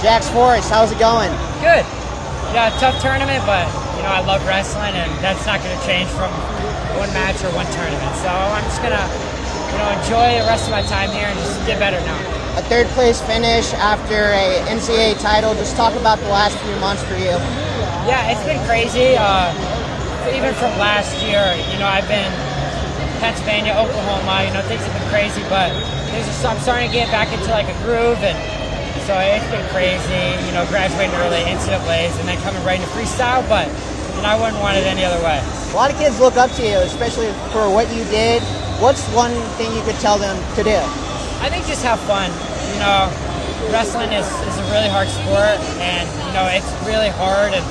Jack's Forrest, how's it going? Good. Yeah, tough tournament, but I love wrestling, and that's not going to change from one match or one tournament. So I'm just gonna, enjoy the rest of my time here and just get better now. A third place finish after a NCAA title. Just talk about the last few months for you. Yeah, it's been crazy. Even from last year, I've been Pennsylvania, Oklahoma. Things have been crazy, but I'm starting to get back into like a groove, and so it's been crazy. Graduating early, NCAAs, and then coming right into freestyle. But I wouldn't want it any other way. A lot of kids look up to you, especially for what you did. What's one thing you could tell them to do? I think just have fun. Wrestling is a really hard sport, and it's really hard, and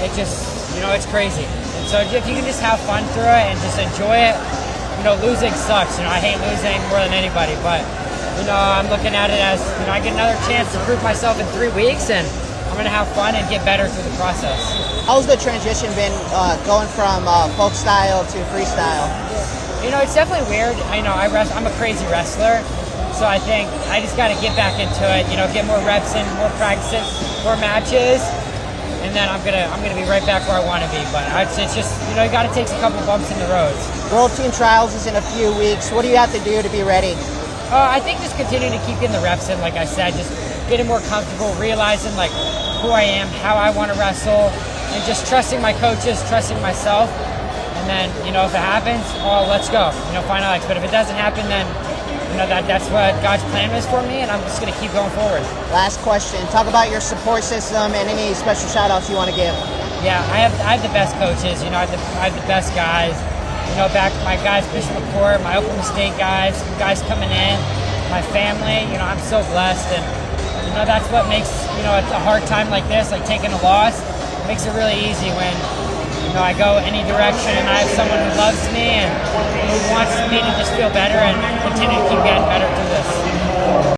it just it's crazy. And so if you can just have fun through it and just enjoy it, losing sucks. I hate losing more than anybody, but I'm looking at it as I get another chance to prove myself in 3 weeks, and I'm gonna have fun and get better through the process. How's the transition been going from folk style to freestyle? It's definitely weird. I'm a crazy wrestler, so I think I just got to get back into it. Get more reps in, more practices, more matches, and then I'm gonna be right back where I want to be. But it's just you got to take a couple bumps in the roads. World Team Trials is in a few weeks. What do you have to do to be ready? I think just continuing to keep getting the reps in. Like I said, just getting more comfortable, realizing like who I am, how I want to wrestle, and just trusting my coaches, trusting myself. And then, if it happens, let's go. Final X. But if it doesn't happen, then that's what God's plan is for me, and I'm just going to keep going forward. Last question. Talk about your support system and any special shout-outs you want to give. Yeah, I have the best coaches. I have the best guys. Back my guys, Bishop McCourt, my Oklahoma State guys coming in, my family. I'm so blessed, and that's what makes a hard time like this, like taking a loss, makes it really easy when I go any direction and I have someone who loves me and who wants me to just feel better and continue to keep getting better through this.